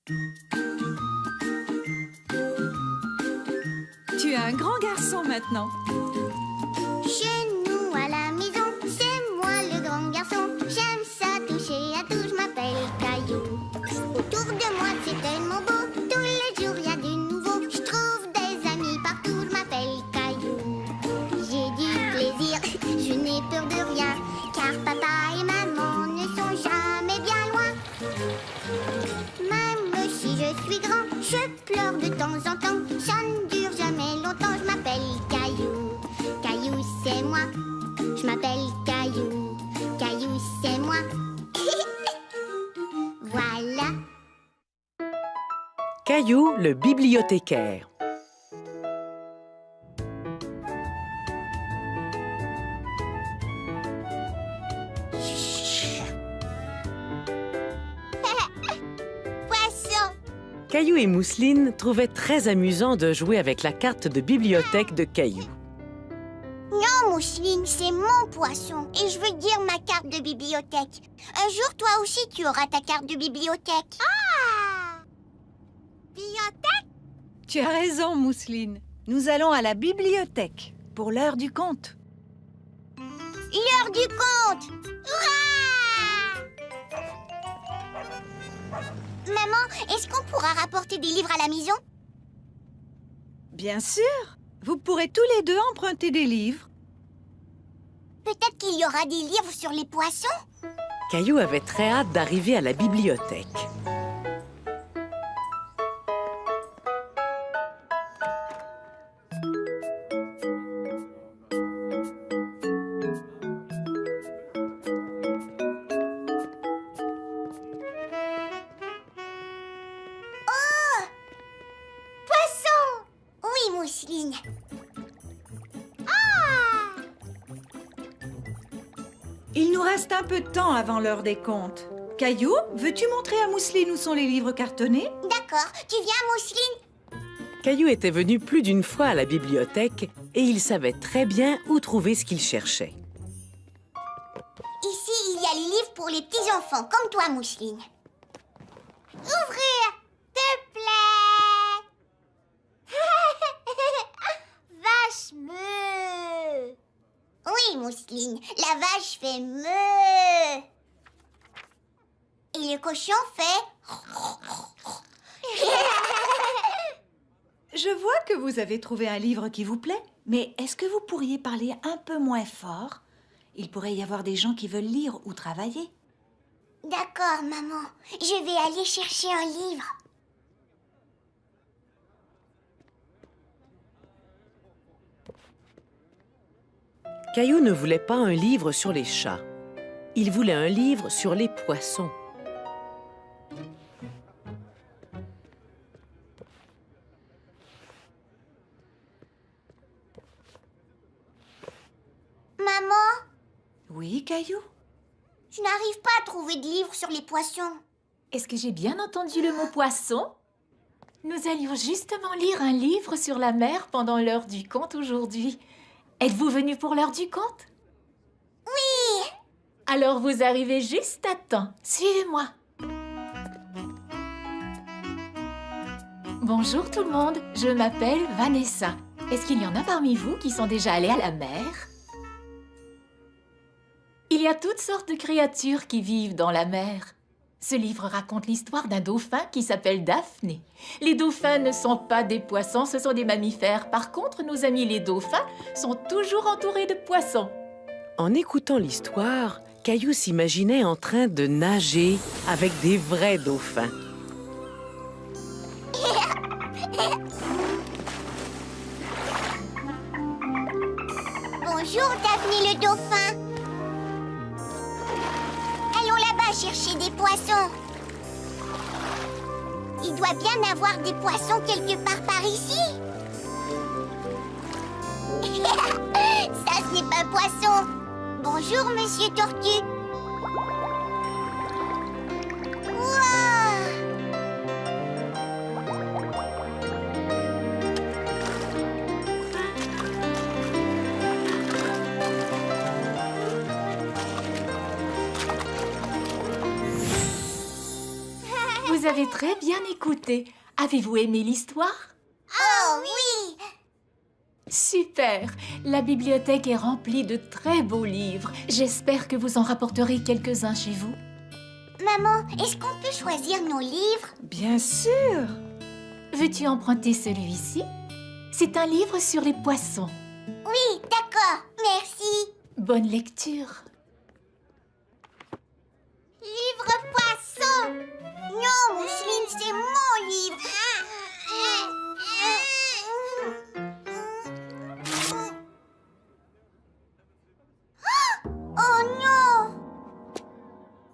Tu es un grand garçon maintenant. Chez nous à la maison, c'est moi le grand garçon. J'aime ça toucher à tout, je m'appelle Caillou. Autour de moi c'est tellement beau, tous les jours il y a du nouveau. Je trouve des amis partout, je m'appelle Caillou. J'ai du plaisir, je n'ai peur de rien, car papa et maman ne sont jamais bien loin. Même si je suis grand, je pleure de temps en temps. Ça ne dure jamais longtemps, je m'appelle Caillou. Caillou, c'est moi. Je m'appelle Caillou. Caillou, c'est moi. Voilà. Caillou, le bibliothécaire. Poisson. Caillou et Mousseline trouvaient très amusant de jouer avec la carte de bibliothèque de Caillou. Non, Mousseline, c'est mon poisson. Et je veux dire ma carte de bibliothèque. Un jour, toi aussi, tu auras ta carte de bibliothèque. Ah! Bibliothèque? Tu as raison, Mousseline. Nous allons à la bibliothèque pour l'heure du conte. L'heure du conte! Hurrah! Maman, est-ce qu'on pourra rapporter des livres à la maison? Bien sûr. Vous pourrez tous les deux emprunter des livres. Peut-être qu'il y aura des livres sur les poissons? Caillou avait très hâte d'arriver à la bibliothèque. Poisson! Oui, Mousseline. Ah! Il nous reste un peu de temps avant l'heure des contes. Caillou, veux-tu montrer à Mousseline où sont les livres cartonnés? D'accord, tu viens, Mousseline? Caillou était venu plus d'une fois à la bibliothèque et il savait très bien où trouver ce qu'il cherchait. Ici, il y a les livres pour les petits-enfants, comme toi, Mousseline. Ouvrir, te plaît. Vache meu. Oui, Mousseline, la vache fait meu. Et le cochon fait... Je vois que vous avez trouvé un livre qui vous plaît. Mais est-ce que vous pourriez parler un peu moins fort? Il pourrait y avoir des gens qui veulent lire ou travailler. D'accord, maman. Je vais aller chercher un livre. Caillou ne voulait pas un livre sur les chats. Il voulait un livre sur les poissons. Maman, Oui, Caillou? je n'arrive pas à trouver de livre sur les poissons. Est-ce que j'ai bien entendu le mot poisson? Nous allions justement lire un livre sur la mer pendant l'heure du conte aujourd'hui. Êtes-vous venu pour l'heure du conte? Oui! Alors vous arrivez juste à temps. Suivez-moi. Bonjour tout le monde, je m'appelle Vanessa. Est-ce qu'il y en a parmi vous qui sont déjà allés à la mer? Il y a toutes sortes de créatures qui vivent dans la mer. Ce livre raconte l'histoire d'un dauphin qui s'appelle Daphné. Les dauphins ne sont pas des poissons, ce sont des mammifères. Par contre, nos amis les dauphins sont toujours entourés de poissons. En écoutant l'histoire, Caillou s'imaginait en train de nager avec des vrais dauphins. Bonjour, Daphné le dauphin. Allons là-bas chercher des poissons. Il doit bien avoir des poissons quelque part par ici. Ça, ce n'est pas un poisson. Bonjour, monsieur Tortue. Wow! Vous avez très bien écouté. Avez-vous aimé l'histoire? Oh oui! Super! La bibliothèque est remplie de très beaux livres. J'espère que vous en rapporterez quelques-uns chez vous. Maman, est-ce qu'on peut choisir nos livres? Bien sûr. Veux-tu emprunter celui-ci? C'est un livre sur les poissons. Oui, d'accord, merci. Bonne lecture. Livre poisson! Non, Mousseline, c'est mon livre! Oh non!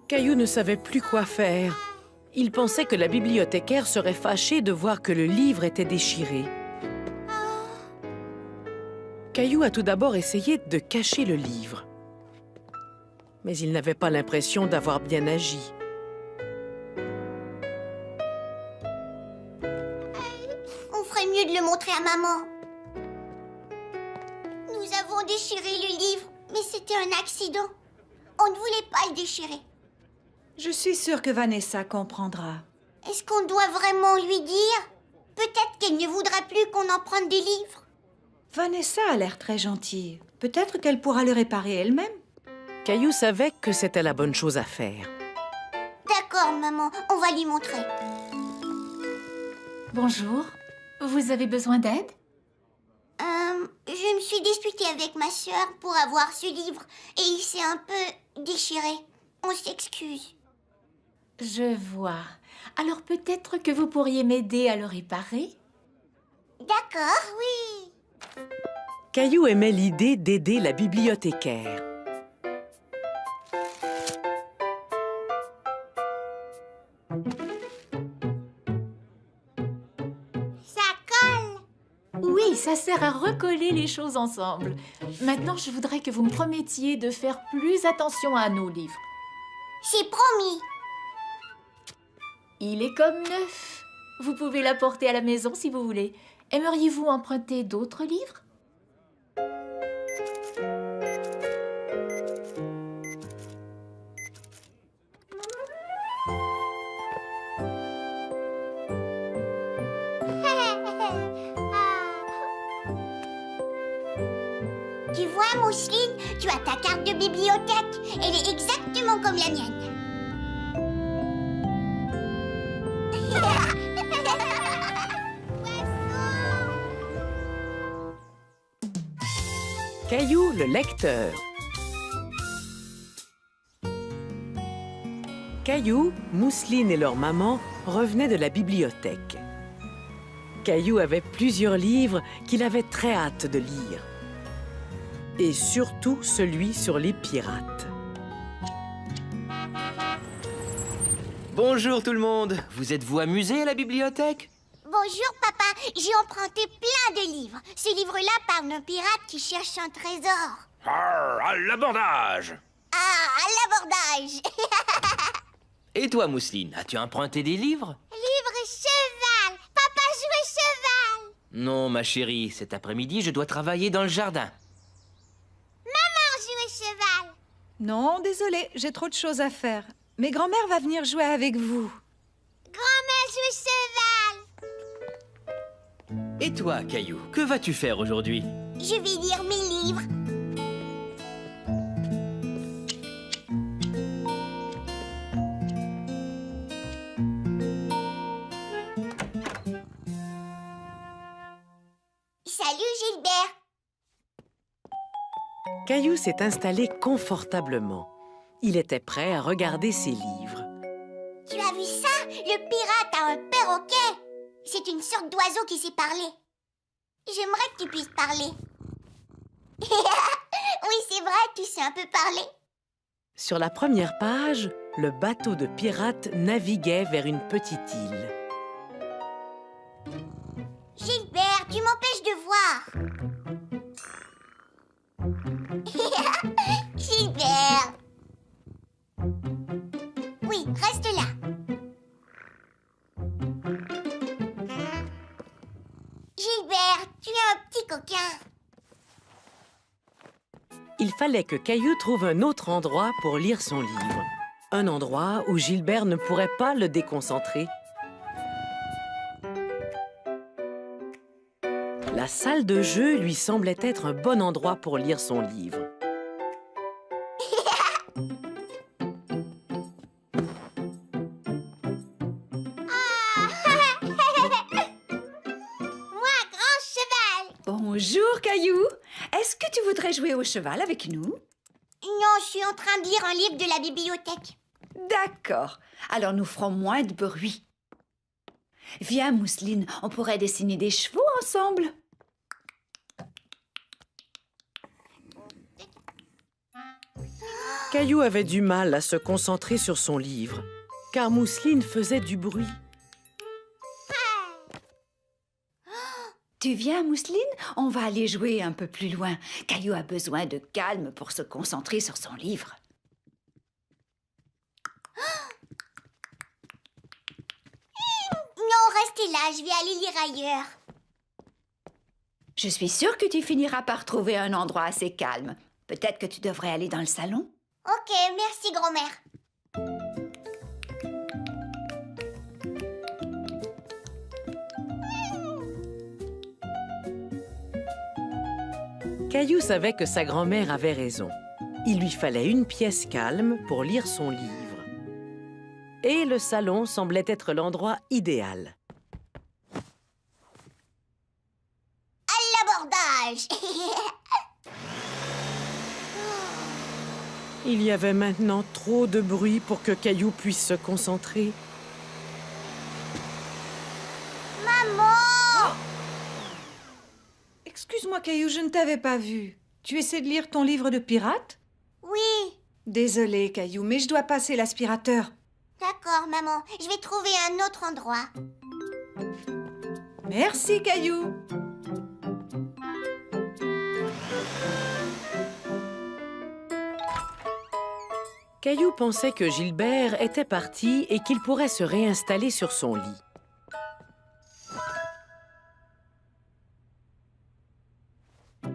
Caillou ne savait plus quoi faire. Il pensait que la bibliothécaire serait fâchée de voir que le livre était déchiré. Caillou a tout d'abord essayé de cacher le livre. Mais il n'avait pas l'impression d'avoir bien agi. On ferait mieux de le montrer à maman. Nous avons déchiré le livre, mais c'était un accident. On ne voulait pas le déchirer. Je suis sûre que Vanessa comprendra. Est-ce qu'on doit vraiment lui dire? Peut-être qu'elle ne voudra plus qu'on emprunte des livres. Vanessa a l'air très gentille. Peut-être qu'elle pourra le réparer elle-même. Caillou savait que c'était la bonne chose à faire. D'accord, maman, on va lui montrer. Bonjour. Vous avez besoin d'aide? Je me suis disputée avec ma sœur pour avoir ce livre et il s'est un peu déchiré. On s'excuse. Je vois. Alors peut-être que vous pourriez m'aider à le réparer? D'accord, oui. Caillou aimait l'idée d'aider la bibliothécaire. Ça colle. Oui, ça sert à recoller les choses ensemble. Maintenant, je voudrais que vous me promettiez de faire plus attention à nos livres. C'est promis. Il est comme neuf. Vous pouvez l'apporter à la maison si vous voulez. Aimeriez-vous emprunter d'autres livres? Tu vois, Mousseline, tu as ta carte de bibliothèque. Elle est exactement comme la mienne. Caillou, le lecteur. Caillou, Mousseline et leur maman revenaient de la bibliothèque. Caillou avait plusieurs livres qu'il avait très hâte de lire. Et surtout celui sur les pirates. Bonjour tout le monde. Vous êtes-vous amusés à la bibliothèque? Bonjour, papa. J'ai emprunté plein de livres. Ce livre-là parle d'un pirate qui cherche un trésor. À l'abordage! Ah, à l'abordage. Et toi, Mousseline, as-tu emprunté des livres? Livre cheval. Papa jouait cheval. Non, ma chérie, cet après-midi, je dois travailler dans le jardin. Maman jouait cheval. Non, désolé, j'ai trop de choses à faire. Mais grand-mère va venir jouer avec vous. Grand-mère jouait cheval. Et toi, Caillou, que vas-tu faire aujourd'hui? Je vais lire mes livres. Salut, Gilbert. Caillou s'est installé confortablement. Il était prêt à regarder ses livres. Tu as vu ça? Le pirate a un perroquet. C'est une sorte d'oiseau qui sait parler. J'aimerais que tu puisses parler. Oui, c'est vrai, tu sais un peu parler. Sur la première page, le bateau de pirates naviguait vers une petite île. Gilbert, tu m'empêches de voir. Gilbert. Oui, reste là. Gilbert, tu es un petit coquin. Il fallait que Caillou trouve un autre endroit pour lire son livre. Un endroit où Gilbert ne pourrait pas le déconcentrer. La salle de jeu lui semblait être un bon endroit pour lire son livre. Moi, grand cheval. Bonjour, Caillou. Est-ce que tu voudrais jouer au cheval avec nous? Non, je suis en train de lire un livre de la bibliothèque. D'accord. Alors nous ferons moins de bruit. Viens, Mousseline, on pourrait dessiner des chevaux ensemble. Caillou avait du mal à se concentrer sur son livre, car Mousseline faisait du bruit. Tu viens, Mousseline? On va aller jouer un peu plus loin. Caillou a besoin de calme pour se concentrer sur son livre. Non, restez là, je vais aller lire ailleurs. Je suis sûre que tu finiras par trouver un endroit assez calme. Peut-être que tu devrais aller dans le salon. Ok, merci, grand-mère. Caillou savait que sa grand-mère avait raison. Il lui fallait une pièce calme pour lire son livre. Et le salon semblait être l'endroit idéal. L'abordage. Il y avait maintenant trop de bruit pour que Caillou puisse se concentrer. Maman! Excuse-moi, Caillou, je ne t'avais pas vu. Tu essaies de lire ton livre de pirate? Oui. Désolée, Caillou, mais je dois passer l'aspirateur. D'accord, maman. Je vais trouver un autre endroit. Merci, Caillou. Caillou pensait que Gilbert était parti et qu'il pourrait se réinstaller sur son lit. Oh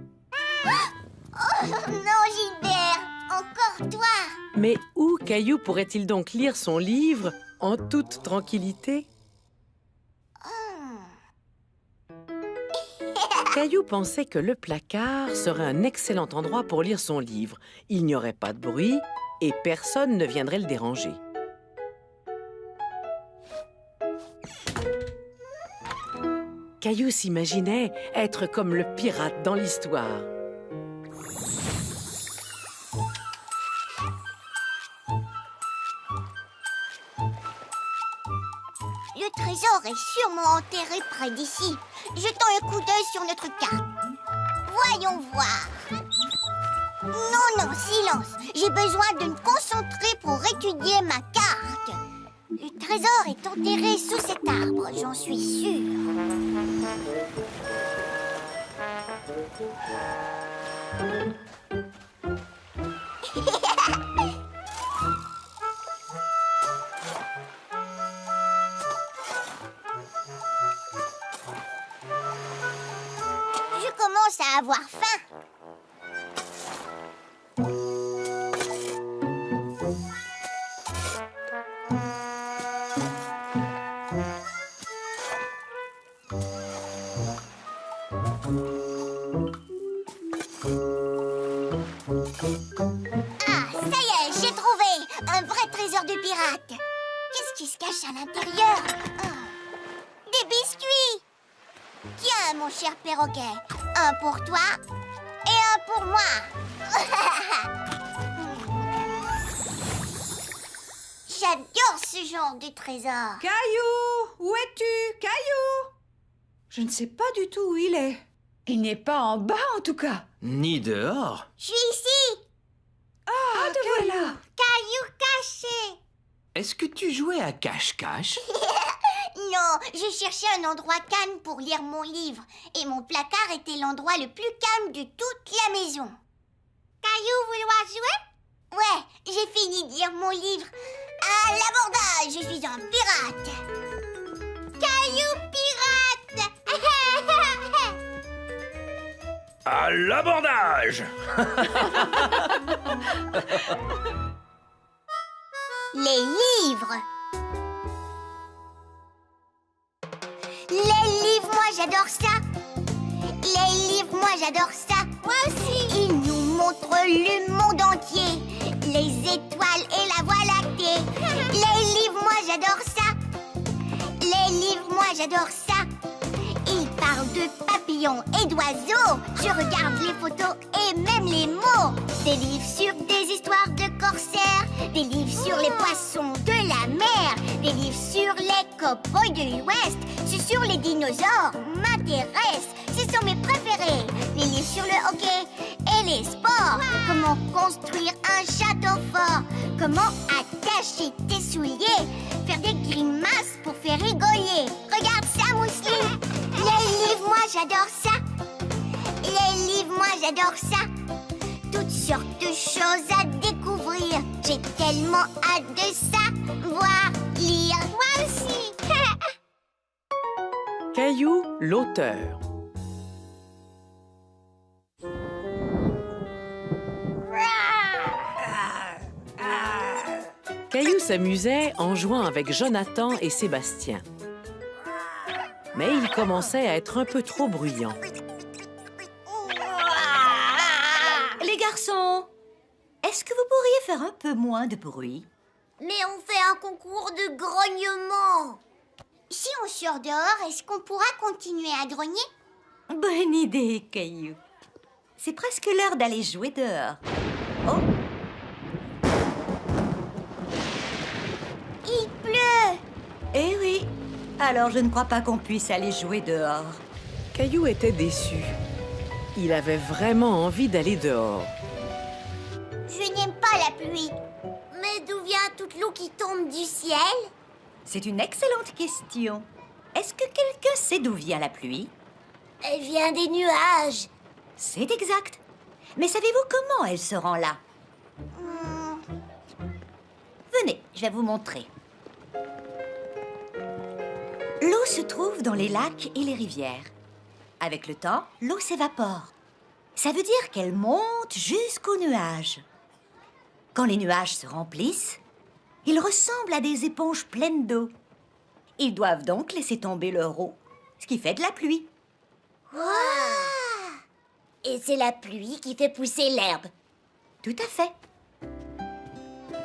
non, Gilbert! Encore toi! Mais où Caillou pourrait-il donc lire son livre en toute tranquillité? Caillou pensait que le placard serait un excellent endroit pour lire son livre. Il n'y aurait pas de bruit et personne ne viendrait le déranger. Caillou s'imaginait être comme le pirate dans l'histoire. Le trésor est sûrement enterré près d'ici. Jetons un coup d'œil sur notre carte. Voyons voir. Non, silence. J'ai besoin de me concentrer pour étudier ma carte. Le trésor est enterré sous cet arbre, j'en suis sûre. Je commence à avoir faim. Ah, ça y est, j'ai trouvé un vrai trésor de pirate. Qu'est-ce qui se cache à l'intérieur? Des biscuits. Tiens, mon cher perroquet, un pour toi et un pour moi. J'adore ce genre de trésor. Caillou, où es-tu, Caillou? Je ne sais pas du tout où il est. Il n'est pas en bas, en tout cas. Ni dehors. Je suis ici. Ah, te voilà. Caillou caché. Est-ce que tu jouais à cache-cache? Non, je cherchais un endroit calme pour lire mon livre. Et mon placard était l'endroit le plus calme de toute la maison. Caillou, vouloir jouer? Ouais, j'ai fini de lire mon livre. À l'abordage, je suis un pirate. Caillou pirate. À l'abordage! Les livres. Les livres, moi j'adore ça. Les livres, moi j'adore ça. Moi aussi. Ils nous montrent le monde entier, les étoiles et la voie lactée. Les livres, moi j'adore ça. Les livres, moi j'adore ça. Ils parlent de papillons et d'oiseaux. Je regarde les photos et même les mots. Des livres sur des histoires de corsaires, des livres sur les poissons de la mer, des livres sur les cow-boys de l'Ouest. Ceux sur les dinosaures m'intéressent. Ce sont mes préférés. Les livres sur le hockey et les sports. Comment construire un château fort. Comment attacher tes souliers. Faire des grimaces pour faire rigoler. Regarde ça, Mousseline. Les livres, moi j'adore ça. Les livres, moi j'adore ça. Toutes sortes de choses à découvrir. J'ai tellement hâte de savoir lire. Moi aussi. Caillou, l'auteur. Caillou s'amusait en jouant avec Jonathan et Sébastien. Mais il commençait à être un peu trop bruyant. Les garçons, est-ce que vous pourriez faire un peu moins de bruit? Mais on fait un concours de grognement. Si on sort dehors, est-ce qu'on pourra continuer à grogner? Bonne idée, Caillou. C'est presque l'heure d'aller jouer dehors. Oh, Il pleut. eh oui. Alors je ne crois pas qu'on puisse aller jouer dehors. Caillou était déçu. Il avait vraiment envie d'aller dehors. Je n'aime pas la pluie. Mais d'où vient toute l'eau qui tombe du ciel? C'est une excellente question. Est-ce que quelqu'un sait d'où vient la pluie? Elle vient des nuages. C'est exact. Mais savez-vous comment elle se rend là? Venez, je vais vous montrer. L'eau se trouve dans les lacs et les rivières. Avec le temps, l'eau s'évapore. Ça veut dire qu'elle monte jusqu'aux nuages. Quand les nuages se remplissent, ils ressemblent à des éponges pleines d'eau. Ils doivent donc laisser tomber leur eau, ce qui fait de la pluie. Et c'est la pluie qui fait pousser l'herbe. Tout à fait.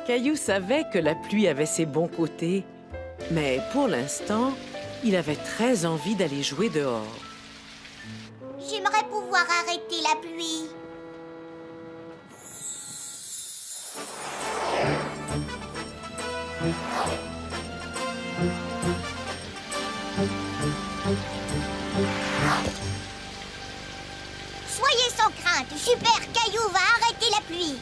Caillou savait que la pluie avait ses bons côtés, mais pour l'instant, il avait très envie d'aller jouer dehors. J'aimerais pouvoir arrêter la pluie. Soyez sans crainte, Super Caillou va arrêter la pluie.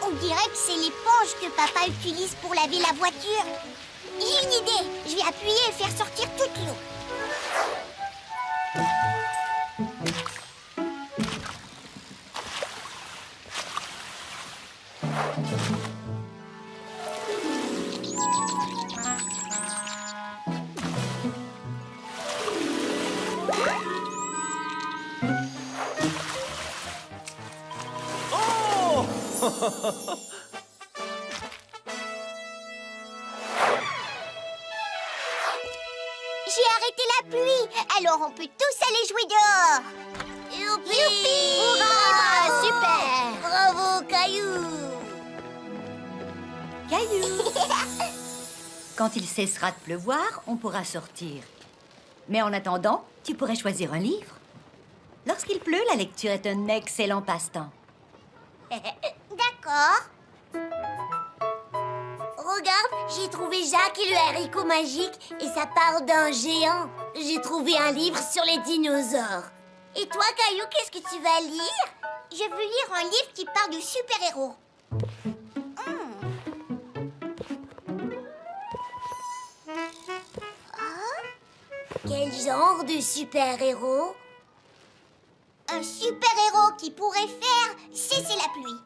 On dirait que c'est l'éponge que papa utilise pour laver la voiture. J'ai une idée. Je vais appuyer et faire sortir toute l'eau. J'ai arrêté la pluie, alors on peut tous aller jouer dehors. Youpi! Hurrah! Super! Bravo, Caillou! Caillou. Quand il cessera de pleuvoir, on pourra sortir. Mais en attendant, tu pourrais choisir un livre. Lorsqu'il pleut, la lecture est un excellent passe-temps. D'accord. Regarde, j'ai trouvé Jacques et le haricot magique et ça parle d'un géant. J'ai trouvé un livre sur les dinosaures. Et toi, Caillou, qu'est-ce que tu vas lire? Je veux lire un livre qui parle de super-héros. Quel genre de super-héros? Un super-héros qui pourrait faire cesser la pluie.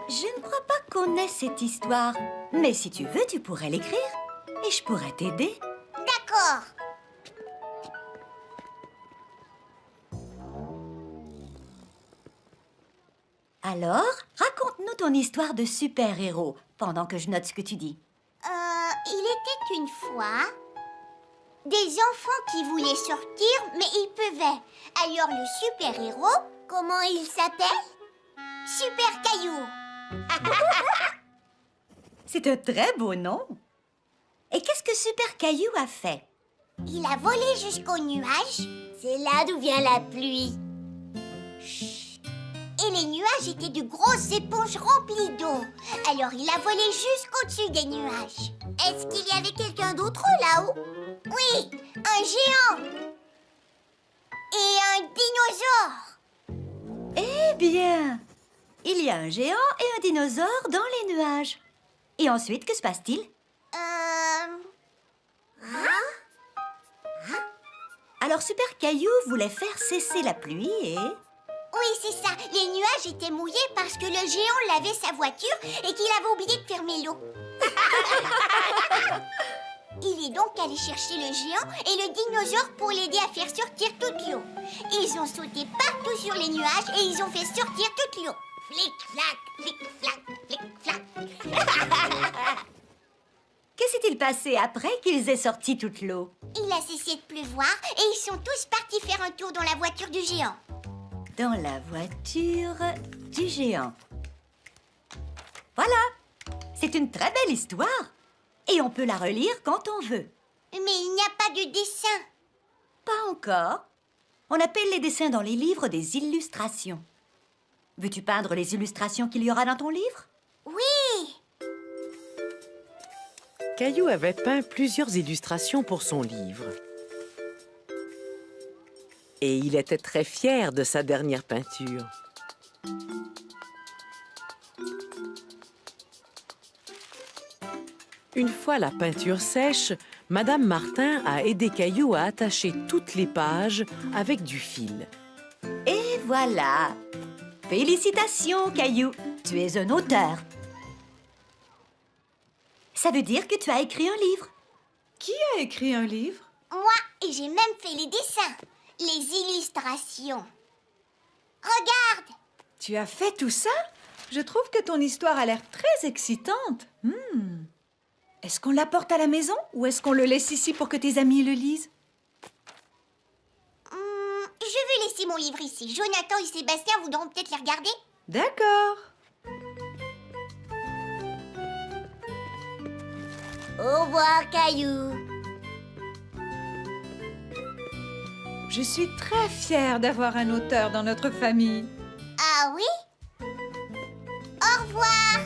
Je ne crois pas qu'on ait cette histoire. Mais si tu veux, tu pourrais l'écrire. Et je pourrais t'aider. D'accord. Alors, raconte-nous Raconte-nous ton histoire de super-héros pendant que je note ce que tu dis. Il était une fois des enfants qui voulaient sortir, mais ils pouvaient. Alors le super-héros, comment il s'appelle? Super Caillou. C'est un très beau nom. Et qu'est-ce que Super Caillou a fait? Il a volé jusqu'au nuage. C'est là d'où vient la pluie. Chut. Et les nuages étaient de grosses éponges remplies d'eau. Alors il a volé jusqu'au-dessus des nuages. Est-ce qu'il y avait quelqu'un d'autre là-haut? Oui, un géant. Et un dinosaure. Eh bien, il y a un géant et un dinosaure dans les nuages. Et ensuite, que se passe-t-il? Alors Super Caillou voulait faire cesser la pluie et... Oui, c'est ça. Les nuages étaient mouillés parce que le géant lavait sa voiture et qu'il avait oublié de fermer l'eau. Il est donc allé chercher le géant et le dinosaure pour l'aider à faire sortir toute l'eau. Ils ont sauté partout sur les nuages et ils ont fait sortir toute l'eau. Flic-flac, flic-flac, flic-flac. Que s'est-il passé après qu'ils aient sorti toute l'eau? Il a cessé de pleuvoir et ils sont tous partis faire un tour dans la voiture du géant. Dans la voiture du géant. Voilà, c'est une très belle histoire. Et on peut la relire quand on veut. Mais il n'y a pas de dessin. Pas encore. On appelle les dessins dans les livres des illustrations. Veux-tu peindre les illustrations qu'il y aura dans ton livre? Oui. Caillou avait peint plusieurs illustrations pour son livre. Et il était très fier de sa dernière peinture. Une fois la peinture sèche, Madame Martin a aidé Caillou à attacher toutes les pages avec du fil. Et voilà. Félicitations, Caillou. Tu es un auteur. Ça veut dire que tu as écrit un livre. Qui a écrit un livre? Moi, et j'ai même fait les dessins, les illustrations. Regarde! Tu as fait tout ça? Je trouve que ton histoire a l'air très excitante. Est-ce qu'on l'apporte à la maison ou est-ce qu'on le laisse ici pour que tes amis le lisent? Je vais laisser mon livre ici. Jonathan et Sébastien voudront peut-être les regarder. D'accord. Au revoir, Caillou. Je suis très fière d'avoir un auteur dans notre famille. Ah oui? Au revoir.